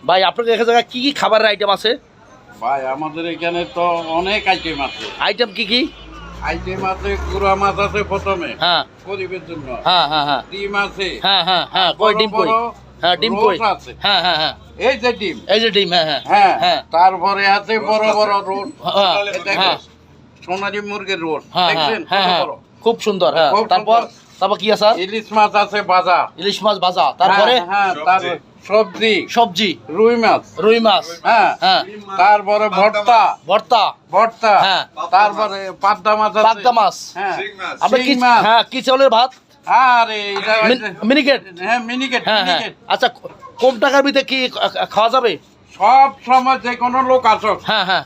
ভাই আপনাদের এখানে জায়গায় কি কি খাবারের আইটেম আছে? ভাই আমাদের এখানে তো অনেক আইটেম আছে। আইটেম কি কি? আইটেম আছে, গুড়া মাছ আছে প্রথমে, হ্যাঁ গরিবের জন্য। হ্যাঁ হ্যাঁ হ্যাঁ ডিম আছে। হ্যাঁ হ্যাঁ হ্যাঁ কই ডিম কই? হ্যাঁ ডিম কই? রোস্ট আছে। হ্যাঁ হ্যাঁ হ্যাঁ এই যে ডিম, এই যে ডিম, হ্যাঁ হ্যাঁ হ্যাঁ হ্যাঁ তারপরে আছে বড় বড় রোড, হ্যাঁ হ্যাঁ সোনালী মুরগির রোড, হ্যাঁ দেখছেন হ্যাঁ কত হ্যাঁ বড়। খুব সুন্দর। হ্যাঁ খুব তারপর সুন্দর। তারপর কি আছে? ইলিশ মাছ আছে ভাজা। ইলিশ মাছ ভাজা, তারপরে হ্যাঁ তার সবজি, সবজি, রুই মাছ, রুই মাছ, হ্যাঁ হ্যাঁ তারপরে ভর্তা, ভর্তা, ভর্তা, হ্যাঁ তারপরে পাবদা মাছ আছে, পাবদা মাছ, হ্যাঁ আমরা কি, শিং মাছ। হ্যাঁ কি চাউলের ভাত, আরে এটা মিনিকেট, হ্যাঁ মিনিকেট, হ্যাঁ হ্যাঁ। মিনিকেট। আচ্ছা কম টাকার ভিতরে কি খাওয়া যাবে? সব সময় যে কোনো লোক আসুক, হ্যাঁ হ্যাঁ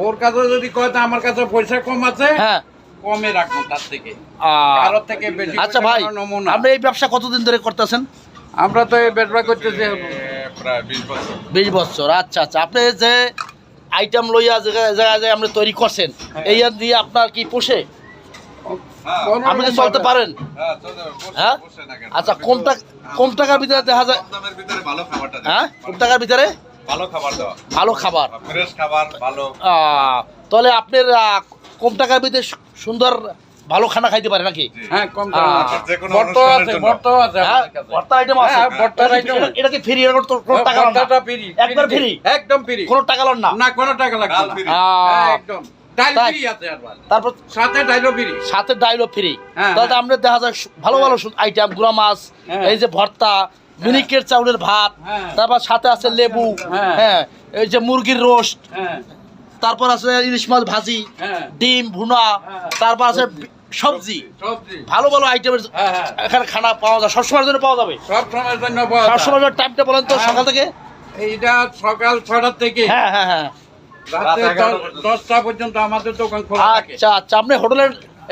ওর কাছে যদি কয় যে আমার কাছে পয়সা কম আছে, হ্যাঁ কমে রাখবো তার থেকে, আহ, কারোর থেকে বেশি। আচ্ছা পয়সা ভাই, কোনো নমুনা। আপনি এই ব্যবসা কতদিন ধরে করতেছেন? আমরা তো এই ব্যবসা করতেছি প্রায় 20 বছর। 20 বছর। আচ্ছা আচ্ছা, আপনি যে আইটেম লইয়া জায়গায় আপনি তৈরি করছেন, এই দিয়ে আপনার কি পোষে? কোনো আপনি কি রকম চলতে ভাবে। পারেন? হ্যাঁ, চলে, বসে, হ্যাঁ বসে না কেন? আচ্ছা, কম টাকার ভিতরে দেখা যায়, কম দামের ভিতরে ভালো খাবারটা দেয়। হ্যাঁ কম টাকার ভিতরে ভালো খাবার দেওয়া, ভালো খাবার। ফ্রেশ খাবার, ভালো। তাহলে আপনার কম টাকার ভিতরে সুন্দর ভালো খানা খাইতে পারে নাকি? হ্যাঁ কম যে কোনো ভর্তা অনুষ্ঠানের আছে, জন্য। ভর্তা আছে হ্যাঁ আমাদের কাছে। ভর্তা আইটেম আছে? হ্যাঁ, ভর্তার item আছে। এটা কি ফ্রি? কোনো টাকা লন না? ভর্তাটা free, একবার free? একদম ফ্রি, কোনো টাকা লন না? না কোনো টাকা লাগবে ডাল না। free। হ্যাঁ, একদম ডাল তাই? ফ্রি আছে আবার, তারপর সাথে ডাইলও ফ্রি। সাথে ডাইলও ফ্রি। হ্যাঁ, তাহলে হ্যাঁ। আমরা দেখা যায় ভালো ভালো আইটেম, গুড়া মাছ, হ্যাঁ। এই যে ভর্তা, মিনিকেট চাউলের ভাত, হ্যাঁ। তারপর সাথে আছে লেবু, হ্যাঁ। হ্যাঁ এই যে মুরগির রোস্ট, হ্যাঁ তারপর আছে ইলিশ মাছ ভাজি, হ্যাঁ ডিম ভুনা, হ্যাঁ। তারপর আছে সবজি, সবজি, ভালো ভালো আইটেমের হ্যাঁ, হ্যাঁ। এখানে খানা পাওয়া যায়, সবসময়ের জন্য পাওয়া যাবে। সব সময়ের জন্য পাওয়া যায়। সবসময় টাইমটা বলেন তো, হ্যাঁ। সকাল থেকে? এইটা সকাল 6টা থেকে হ্যাঁ হ্যাঁ হ্যাঁ রাতে রাত 11টা পর্যন্ত। 10টা পর্যন্ত আমাদের দোকান খোলা থাকে। আচ্ছা আচ্ছা, আপনি হোটেলের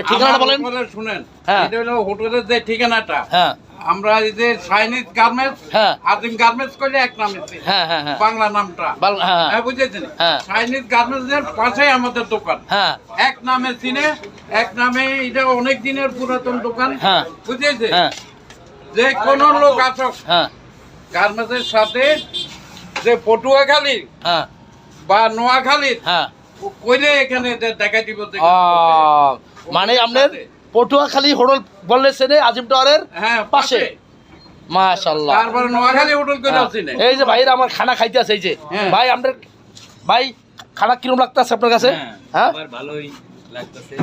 ঠিকানাটা আমার বলেন। হোটেলের শুনেন, হ্যাঁ। এটা হলো হোটেলের যে ঠিকানাটা, হ্যাঁ আমরা এই যে চাইনিজ গার্মেন্টস, হ্যাঁ আজিম গার্মেন্টস করলে এক নামে চিনি। হ্যাঁ হ্যাঁ হ্যাঁ বাংলা নামটা, হ্যাঁ হ্যাঁ বুঝেছেন? হ্যাঁ। চাইনিজ গার্মেন্টস এর পাশেই আমাদের দোকান, হ্যাঁ এক নামে চিনে, এক নামে। এটা অনেক দিনের পুরাতন দোকান, হ্যাঁ। বুঝেছে? হ্যাঁ যে কোনো লোক আসুক হ্যাঁ গার্মেন্টসের সাথে, যে পটুয়াখালী হ্যাঁ বা নোয়াখালীর হ্যাঁ কইলে এখানে দেখা দিব যে মানে আপনার পটুয়াখালী হোটেল বললে সেনে আজিম টাওয়ারের হ্যাঁ পাশে। মাশাআল্লাহ। তারপর নোয়াখালী হোটেল করে হ্যাঁ। আছি না। এই যে ভাইরা আমার খানা খাইতে আছে, এই যে হ্যাঁ। ভাই আমাদের ভাই খানা কিরকম লাগতেছে আপনার কাছে? হ্যাঁ খাবার ভালোই লাগতেছে,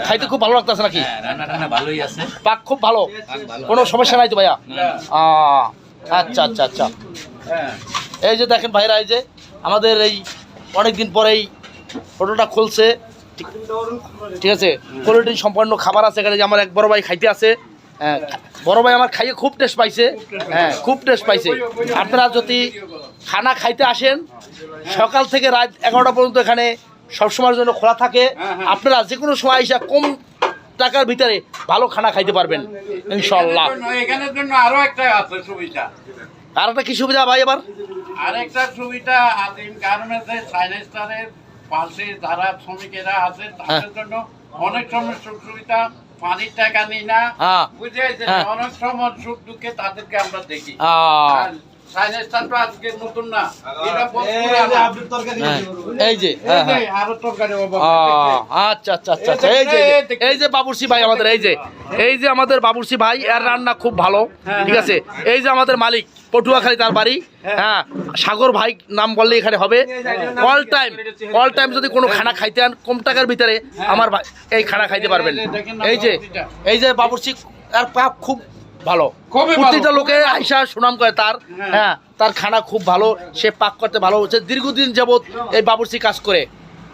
খাইতে খুব ভালো লাগতেছে নাকি? রান্না টান্না ভালোই আছে, পাক খুব ভালো, পাক ভালো। কোনো সমস্যা নাই তো ভাইয়া? না। আচ্ছা আচ্ছা আচ্ছা। হ্যাঁ এই যে দেখেন ভাইরা, এই যে আমাদের এই অনেকদিন পরেই হোটেলটা খুলছে, ঠিক আছে, কোয়ালিটি সম্পন্ন খাবার আছে এখানে। যে আমার এক বড় ভাই খাইতে আছে, হ্যাঁ বড় ভাই আমার খাইয়ে খুব টেস্ট পাইছে, হ্যাঁ খুব টেস্ট পাইছে। আপনারা যদি খানা খাইতে আসেন, সকাল থেকে রাত 11টা পর্যন্ত এখানে সবসময়ের জন্য খোলা থাকে। আপনারা যে কোনো সময় এসে কম টাকার ভিতরে ভালো খানা খাইতে পারবেন ইনশাল্লাহ। এখানের জন্য আরো একটা আছে সুবিধা। আর একটা কি সুবিধা ভাই এবার? আরেকটা সুবিধা, আজিম গার্মেন্টসের চাইনিজের পাশে যারা শ্রমিকেরা আছে তাদের জন্য অনেক সময় সুখ সুবিধা, পানির টাকা নিই না, হ্যাঁ। বুঝেছেন? হ্যাঁ। অনেক সময় সুখ দুঃখে তাদেরকে আমরা দেখি। আহ, আর চাইনিজটা তো আজকে নতুন না, এটা এই যে হ্যাঁ হ্যাঁ আরো তরকারি আচ্ছা আচ্ছা আচ্ছা আচ্ছা। এই যে বাবুর্চি ভাই আমাদের, এই যে আমাদের বাবুর্চি ভাই, এর রান্না খুব ভালো, ঠিক আছে। এই যে আমাদের মালিক, পটুয়াখালী তার বাড়ি, হ্যাঁ সাগর ভাই নাম বললে এখানে হবে। অল টাইম যদি কোনো খানা খাইতে আন কম টাকার ভিতরে, আমার ভাই এই খানা খাইতে পারবেন। এই যে বাবুর্চি, আর পাক খুব ভালো, খুবই ভালো। প্রতিটা লোকে আইসা সুনাম করে তার, হ্যাঁ তার খানা খুব ভালো, সে পাক করতে ভালো হচ্ছে, দীর্ঘদিন যাবত এই বাবুর্চি কাজ করে।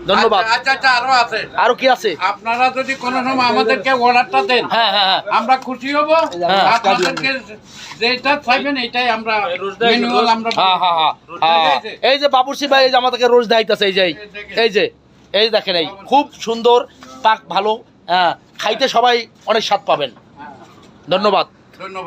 ধন্যবাদ। আচ্ছা আচ্ছা, আরো আছে। আরো কি আছে? আপনারা যদি কোনো সময় আমাদেরকে অর্ডারটা দেন, হ্যাঁ হ্যাঁ হ্যাঁ আমরা খুশি হব। হ্যাঁ। আপনাদেরকে যেটা চাইবেন এটাই আমরা ম্যানুয়াল আমরা হ্যাঁ হ্যাঁ হ্যাঁ হ্যাঁ। এই যে বাবুর্চি ভাই, এই যে আমাদেরকে রোজ দেখাইতেছে, এই যে দেখেন, এই খুব সুন্দর পাক ভালো, হ্যাঁ খাইতে সবাই অনেক স্বাদ পাবেন। ধন্যবাদ। ধন্যবাদ।